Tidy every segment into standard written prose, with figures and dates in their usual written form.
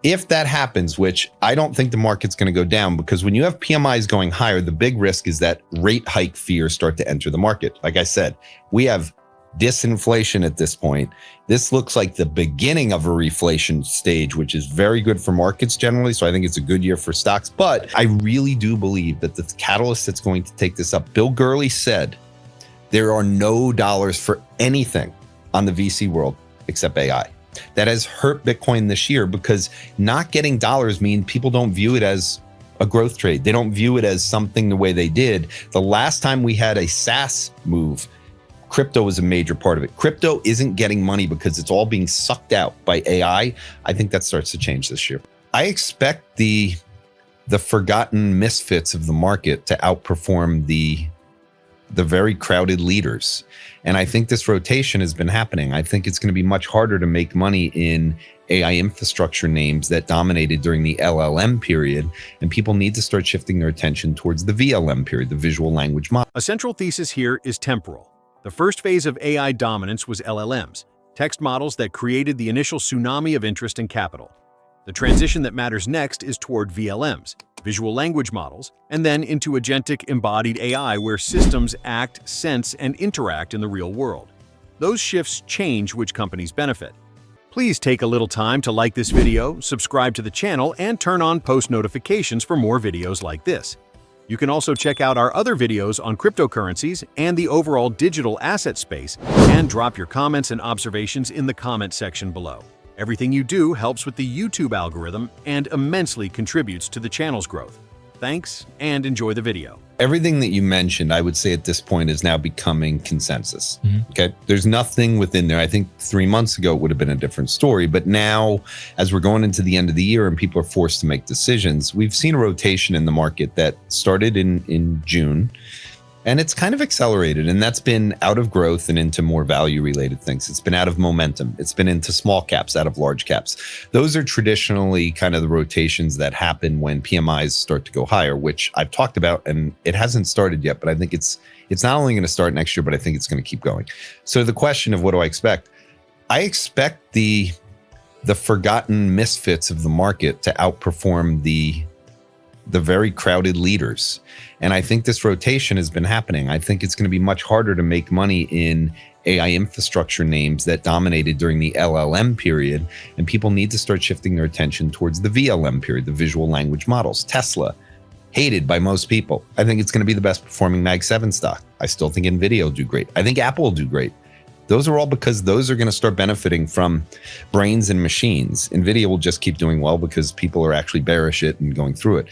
If that happens, which I don't think the market's going to go down, because when you have PMIs going higher, the big risk is that rate hike fears start to enter the market. Like I said, we have disinflation at this point. This looks like the beginning of a reflation stage, which is very good for markets generally. So I think it's a good year for stocks. But I really do believe that the catalyst that's going to take this up, Bill Gurley said, there are no dollars for anything on the VC world except AI. That has hurt Bitcoin this year because not getting dollars mean people don't view it as a growth trade. They don't view it as something the way they did. The last time we had a SaaS move, crypto was a major part of it. Crypto isn't getting money because it's all being sucked out by AI. I think that starts to change this year. I expect the forgotten misfits of the market to outperform the very crowded leaders. And I think this rotation has been happening. I think it's going to be much harder to make money in AI infrastructure names that dominated during the LLM period. And people need to start shifting their attention towards the VLM period, the visual language model. A central thesis here is temporal. The first phase of AI dominance was LLMs, text models that created the initial tsunami of interest and capital. The transition that matters next is toward VLMs, visual language models, and then into agentic embodied AI where systems act, sense, and interact in the real world. Those shifts change which companies benefit. Please take a little time to like this video, subscribe to the channel, and turn on post notifications for more videos like this. You can also check out our other videos on cryptocurrencies and the overall digital asset space, and drop your comments and observations in the comment section below. Everything you do helps with the YouTube algorithm and immensely contributes to the channel's growth. Thanks, and enjoy the video. Everything that you mentioned, I would say at this point is now becoming consensus. Okay, there's nothing within there. I think 3 months ago it would have been a different story, but now as we're going into the end of the year and people are forced to make decisions, we've seen a rotation in the market that started in June. And it's kind of accelerated, and that's been out of growth and into more value-related things. It's been out of momentum. It's been into small caps, out of large caps. Those are traditionally kind of the rotations that happen when PMIs start to go higher, which I've talked about, and it hasn't started yet, but I think it's not only going to start next year, but I think it's going to keep going. So the question of what do I expect? I expect the forgotten misfits of the market to outperform the very crowded leaders. And I think this rotation has been happening. I think it's going to be much harder to make money in AI infrastructure names that dominated during the LLM period. And people need to start shifting their attention towards the VLM period, the visual language models. Tesla, hated by most people. I think it's going to be the best performing Mag 7 stock. I still think NVIDIA will do great. I think Apple will do great. Those are all because those are going to start benefiting from brains and machines. NVIDIA will just keep doing well because people are actually bearish it and going through it.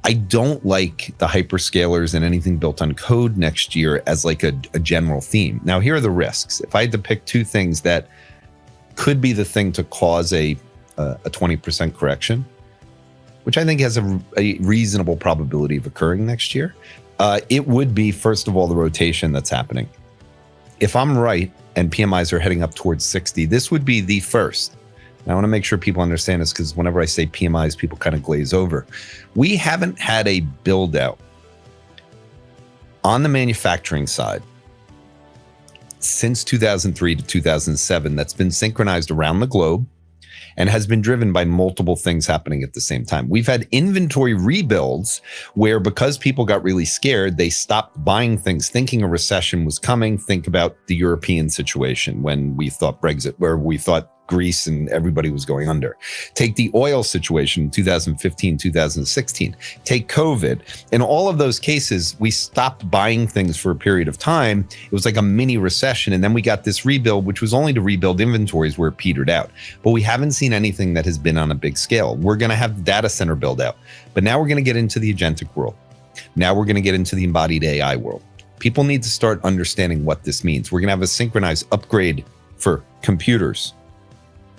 I don't like the hyperscalers and anything built on code next year as like a general theme. Now, here are the risks. If I had to pick two things that could be the thing to cause a 20% correction, which I think has a reasonable probability of occurring next year, it would be, first of all, the rotation that's happening. If I'm right and PMIs are heading up towards 60, this would be the first. And I want to make sure people understand this because whenever I say PMIs, people kind of glaze over. We haven't had a build out on the manufacturing side since 2003 to 2007 that's been synchronized around the globe and has been driven by multiple things happening at the same time. We've had inventory rebuilds where because people got really scared, they stopped buying things thinking a recession was coming. Think about the European situation when we thought Brexit, where we thought Greece and everybody was going under. Take the oil situation in 2015, 2016. Take COVID. In all of those cases, we stopped buying things for a period of time. It was like a mini recession. And then we got this rebuild, which was only to rebuild inventories where it petered out. But we haven't seen anything that has been on a big scale. We're going to have the data center build out. But now we're going to get into the agentic world. Now we're going to get into the embodied AI world. People need to start understanding what this means. We're going to have a synchronized upgrade for computers,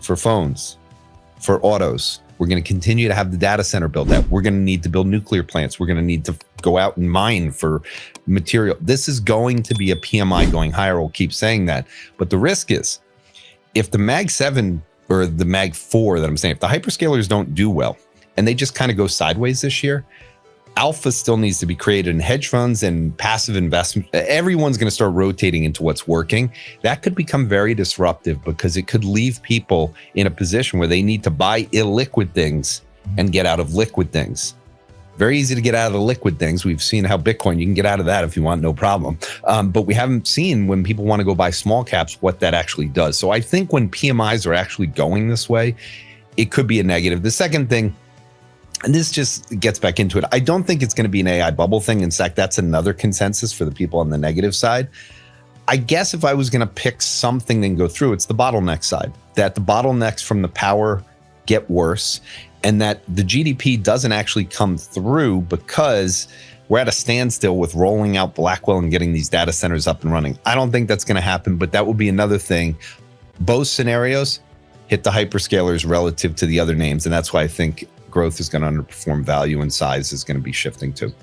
for phones, for autos. We're going to continue to have the data center build out. We're going to need to build nuclear plants. We're going to need to go out and mine for material. This is going to be a PMI going higher. We'll keep saying that. But the risk is if the Mag 7 or the Mag 4 that I'm saying, if the hyperscalers don't do well and they just kind of go sideways this year, alpha still needs to be created in hedge funds and passive investment. Everyone's going to start rotating into what's working. That could become very disruptive because it could leave people in a position where they need to buy illiquid things and get out of liquid things. Very easy to get out of the liquid things. We've seen how Bitcoin, you can get out of that if you want, no problem. But we haven't seen when people want to go buy small caps, what that actually does. So I think when PMIs are actually going this way, it could be a negative. The second thing, and this just gets back into it, I don't think it's going to be an AI bubble thing. In fact, that's another consensus for the people on the negative side. I guess if I was going to pick something and go through, it's the bottleneck side, that the bottlenecks from the power get worse, and that the GDP doesn't actually come through because we're at a standstill with rolling out Blackwell and getting these data centers up and running. I don't think that's going to happen, but that would be another thing. Both scenarios hit the hyperscalers relative to the other names, and that's why I think growth is going to underperform value and size is going to be shifting too.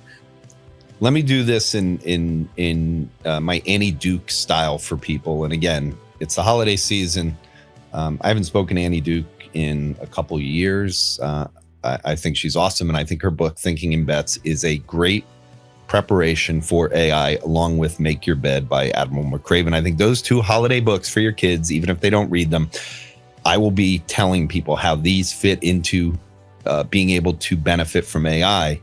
Let me do this in my Annie Duke style for people. And again, it's the holiday season. I haven't spoken to Annie Duke in a couple of years. I think she's awesome. And I think her book, Thinking in Bets, is a great preparation for AI, along with Make Your Bed by Admiral McCraven. I think those two holiday books for your kids, even if they don't read them, I will be telling people how these fit into being able to benefit from AI.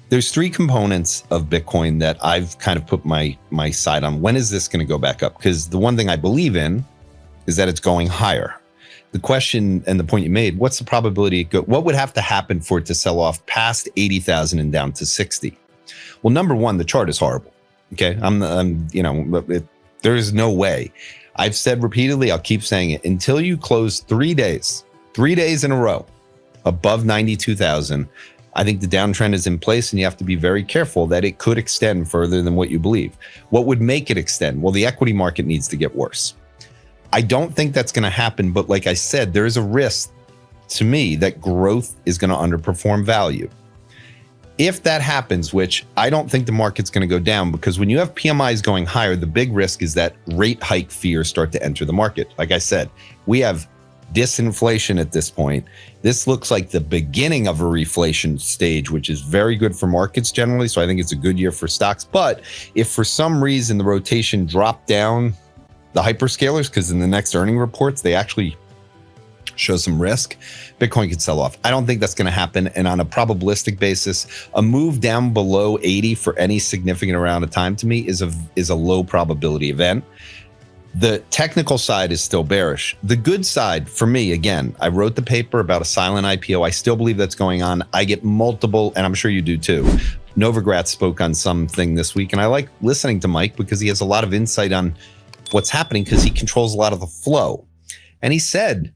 There's three components of Bitcoin that I've kind of put my side on. When is this going to go back up? Because the one thing I believe in is that it's going higher. The question and the point you made, what's the probability? What would have to happen for it to sell off past 80,000 and down to 60? Well, number one, the chart is horrible. Okay, there is no way. I've said repeatedly, I'll keep saying it, until you close 3 days in a row above 92,000, I think the downtrend is in place, and you have to be very careful that it could extend further than what you believe. What would make it extend? Well, the equity market needs to get worse. I don't think that's going to happen, but like I said, there is a risk to me that growth is going to underperform value. If that happens, which I don't think the market's going to go down, because when you have PMIs going higher, the big risk is that rate hike fears start to enter the market. Like I said, we have disinflation at this point. This looks like the beginning of a reflation stage, which is very good for markets generally. So I think it's a good year for stocks. But if for some reason the rotation dropped down the hyperscalers, because in the next earning reports, they actually show some risk, Bitcoin could sell off. I don't think that's going to happen. And on a probabilistic basis, a move down below 80 for any significant amount of time to me is a low probability event. The technical side is still bearish. The good side for me, again, I wrote the paper about a silent IPO. I still believe that's going on. I get multiple, and I'm sure you do too. Novogratz spoke on something this week, and I like listening to Mike because he has a lot of insight on what's happening because he controls a lot of the flow. And he said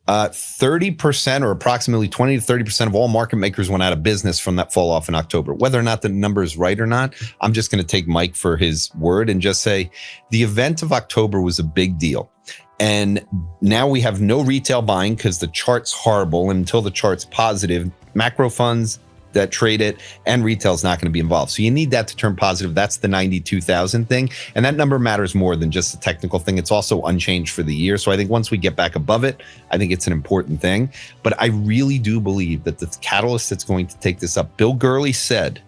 30% or approximately 20 to 30% of all market makers went out of business from that fall off in October. Whether or not the number is right or not, I'm just going to take Mike for his word and just say the event of October was a big deal. And now we have no retail buying because the chart's horrible. And until the chart's positive, macro funds that trade it and retail is not going to be involved. So you need that to turn positive. That's the 92,000 thing. And that number matters more than just the technical thing. It's also unchanged for the year. So I think once we get back above it, I think it's an important thing. But I really do believe that the catalyst that's going to take this up, Bill Gurley said,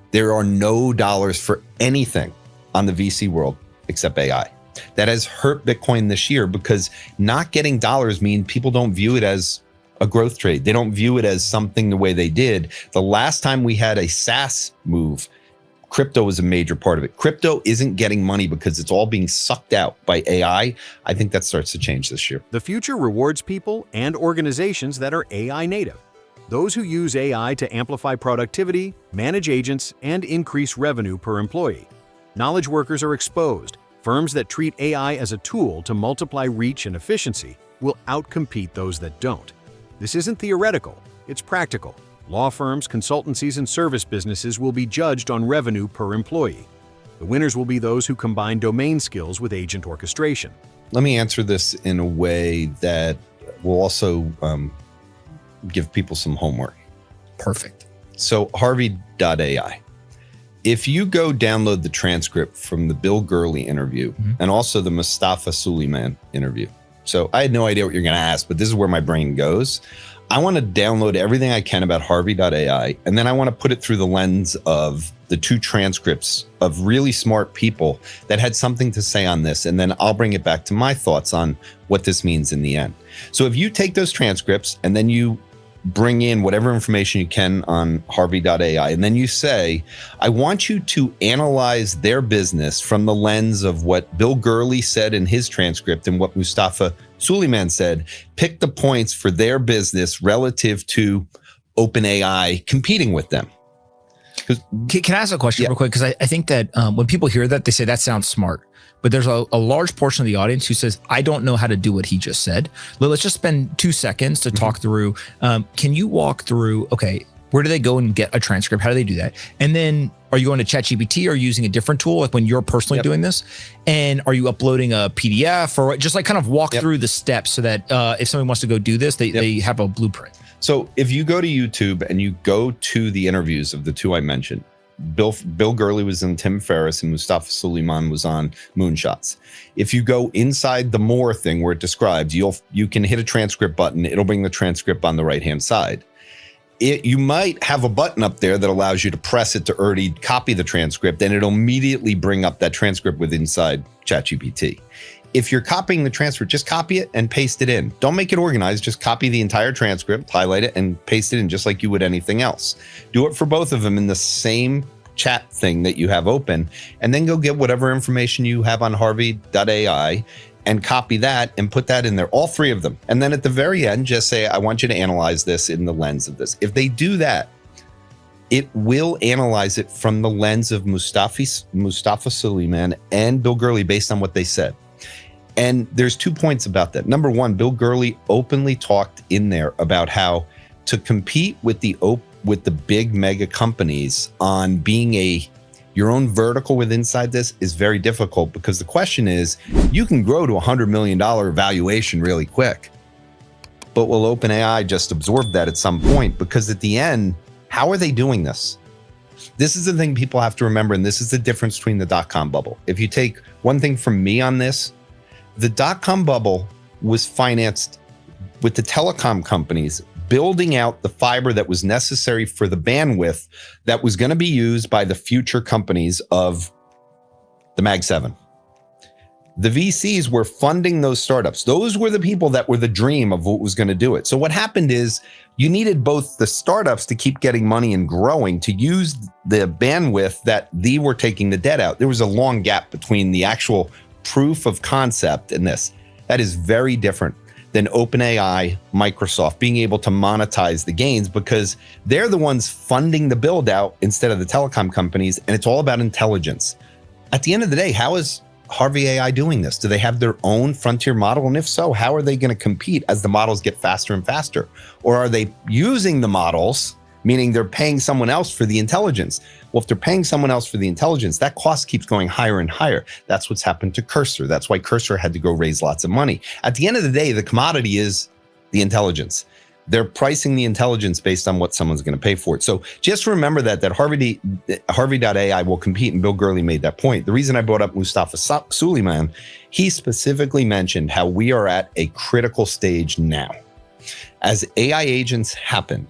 there are no dollars for anything on the VC world except AI. That has hurt Bitcoin this year because not getting dollars mean people don't view it as a growth trade. They don't view it as something the way they did. The last time we had a SaaS move, crypto was a major part of it. Crypto isn't getting money because it's all being sucked out by AI. I think that starts to change this year. The future rewards people and organizations that are AI native. Those who use AI to amplify productivity, manage agents, and increase revenue per employee. Knowledge workers are exposed. Firms that treat AI as a tool to multiply reach and efficiency will outcompete those that don't. This isn't theoretical, it's practical. Law firms, consultancies, and service businesses will be judged on revenue per employee. The winners will be those who combine domain skills with agent orchestration. Let me answer this in a way that will also give people some homework. Perfect. So Harvey.ai. If you go download the transcript from the Bill Gurley interview and also the Mustafa Suleyman interview. So I had no idea what you're going to ask, but this is where my brain goes. I want to download everything I can about Harvey.ai, and then I want to put it through the lens of the 2 transcripts of really smart people that had something to say on this, and then I'll bring it back to my thoughts on what this means in the end. So if you take those transcripts and then you bring in whatever information you can on Harvey.ai, and then you say, I want you to analyze their business from the lens of what Bill Gurley said in his transcript and what Mustafa Suleyman said, pick the points for their business relative to OpenAI competing with them. Can I ask a question real quick? Because I think that when people hear that, they say that sounds smart. But there's a large portion of the audience who says, I don't know how to do what he just said. Let's just spend 2 seconds to talk through. Can you walk through, okay, where do they go and get a transcript? How do they do that? And then are you going to ChatGPT or are you using a different tool like when you're personally doing this? And are you uploading a PDF or just like kind of walk through the steps so that if somebody wants to go do this, they have a blueprint? So if you go to YouTube and you go to the interviews of the 2 I mentioned, Bill Gurley was on Tim Ferriss and Mustafa Suleyman was on Moonshots. If you go inside the more thing where it describes, you can hit a transcript button. It'll bring the transcript on the right-hand side. You might have a button up there that allows you to press it to already copy the transcript, and it'll immediately bring up that transcript with inside ChatGPT. If you're copying the transcript, just copy it and paste it in. Don't make it organized. Just copy the entire transcript, highlight it, and paste it in just like you would anything else. Do it for both of them in the same chat thing that you have open, and then go get whatever information you have on Harvey.ai and copy that and put that in there, all 3 of them. And then at the very end, just say, I want you to analyze this in the lens of this. If they do that, it will analyze it from the lens of Mustafa Suleyman and Bill Gurley based on what they said. And there's 2 points about that. Number 1, Bill Gurley openly talked in there about how to compete with the big mega companies on being your own vertical with inside this is very difficult, because the question is, you can grow to $100 million valuation really quick, but will OpenAI just absorb that at some point? Because at the end, how are they doing this? This is the thing people have to remember, and this is the difference between the dot-com bubble. If you take one thing from me on this, the dot-com bubble was financed with the telecom companies building out the fiber that was necessary for the bandwidth that was going to be used by the future companies of the Mag 7. The VCs were funding those startups. Those were the people that were the dream of what was going to do it. So what happened is you needed both the startups to keep getting money and growing to use the bandwidth that they were taking the debt out. There was a long gap between the actual proof of concept and this. That is very different than OpenAI, Microsoft being able to monetize the gains, because they're the ones funding the build out instead of the telecom companies. And it's all about intelligence. At the end of the day, how is Harvey AI doing this? Do they have their own frontier model? And if so, how are they going to compete as the models get faster and faster? Or are they using the models, meaning they're paying someone else for the intelligence? Well, if they're paying someone else for the intelligence, that cost keeps going higher and higher. That's what's happened to Cursor. That's why Cursor had to go raise lots of money. At the end of the day, the commodity is the intelligence. They're pricing the intelligence based on what someone's going to pay for it. So just remember that Harvey.ai will compete, and Bill Gurley made that point. The reason I brought up Mustafa Suleyman, he specifically mentioned how we are at a critical stage now. As AI agents happen,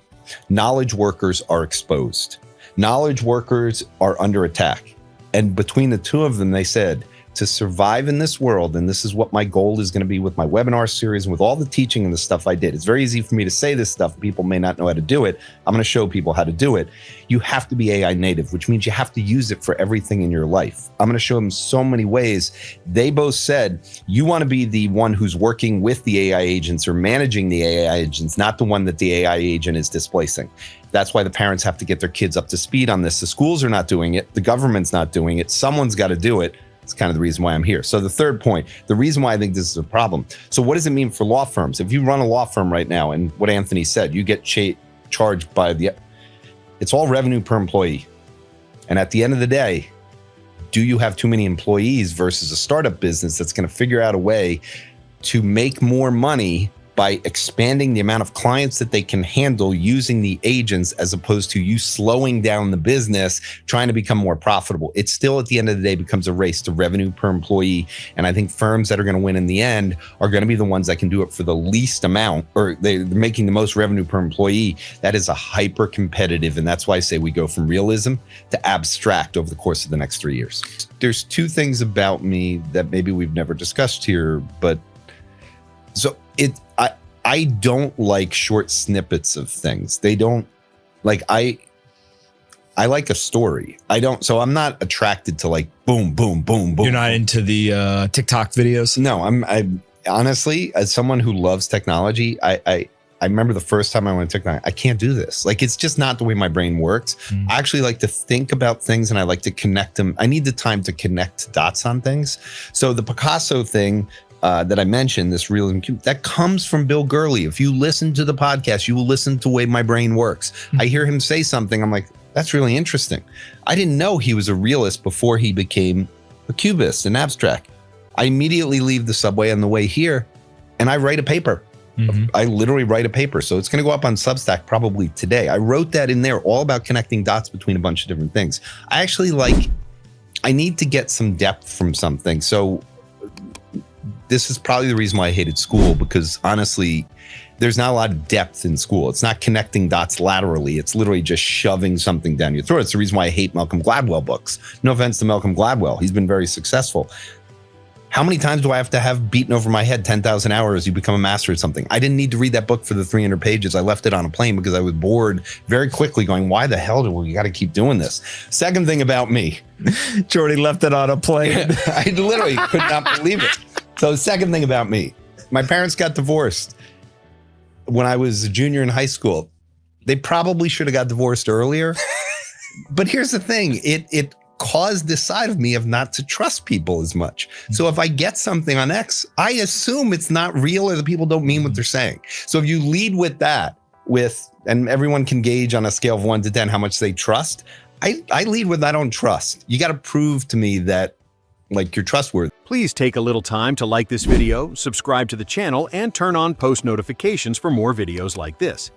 knowledge workers are exposed. Knowledge workers are under attack. And between the 2 of them, they said, to survive in this world, and this is what my goal is going to be with my webinar series and with all the teaching and the stuff I did. It's very easy for me to say this stuff. People may not know how to do it. I'm going to show people how to do it. You have to be AI native, which means you have to use it for everything in your life. I'm going to show them so many ways. They both said, you want to be the one who's working with the AI agents or managing the AI agents, not the one that the AI agent is displacing. That's why the parents have to get their kids up to speed on this. The schools are not doing it. The government's not doing it. Someone's got to do it. It's kind of the reason why I'm here. So the third point, the reason why I think this is a problem. So what does it mean for law firms? If you run a law firm right now, and what Anthony said, you get charged by it's all revenue per employee. And at the end of the day, do you have too many employees versus a startup business that's going to figure out a way to make more money by expanding the amount of clients that they can handle using the agents, as opposed to you slowing down the business, trying to become more profitable. It still, at the end of the day, becomes a race to revenue per employee. And I think firms that are going to win in the end are going to be the ones that can do it for the least amount, or they're making the most revenue per employee. That is a hyper competitive. And that's why I say we go from realism to abstract over the course of the next 3 years. There's two things about me that maybe we've never discussed here, but so I don't like short snippets of things. They don't like, I like a story. So I'm not attracted to like boom, boom, boom, boom. You're not into the TikTok videos? No, I honestly, as someone who loves technology, I remember the first time I went to TikTok, I can't do this. Like, it's just not the way my brain works. I actually like to think about things, and I like to connect them. I need the time to connect dots on things. So the Picasso thing, that I mentioned, this realism cube, that comes from Bill Gurley. If you listen to the podcast, you will listen to the way my brain works. I hear him say something, I'm like, that's really interesting. I didn't know he was a realist before he became a cubist, an abstract. I immediately leave the subway on the way here, and I write a paper. I literally write a paper. So it's going to go up on Substack probably today. I wrote that in there, all about connecting dots between a bunch of different things. I need to get some depth from something. So this is probably the reason why I hated school, because honestly, there's not a lot of depth in school. It's not connecting dots laterally. It's literally just shoving something down your throat. It's the reason why I hate Malcolm Gladwell books. No offense to Malcolm Gladwell. He's been very successful. How many times do I have to have beaten over my head 10,000 hours, you become a master at something? I didn't need to read that book for the 300 pages. I left it on a plane because I was bored very quickly, going, why the hell do we got to keep doing this? Second thing about me. Jordi left it on a plane. I literally could not believe it. So second thing about me, my parents got divorced when I was a junior in high school. They probably should have got divorced earlier. But here's the thing, it caused this side of me of not to trust people as much. So if I get something on X, I assume it's not real, or the people don't mean what they're saying. So if you lead with that, and everyone can gauge on a scale of 1 to 10 how much they trust, I lead with I don't trust. You got to prove to me that like you're trustworthy. Please take a little time to like this video, subscribe to the channel, and turn on post notifications for more videos like this.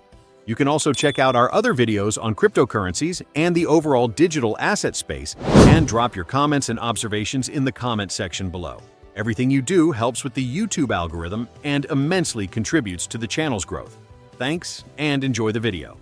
You can also check out our other videos on cryptocurrencies and the overall digital asset space, and drop your comments and observations in the comment section below. Everything you do helps with the YouTube algorithm and immensely contributes to the channel's growth. Thanks, and enjoy the video.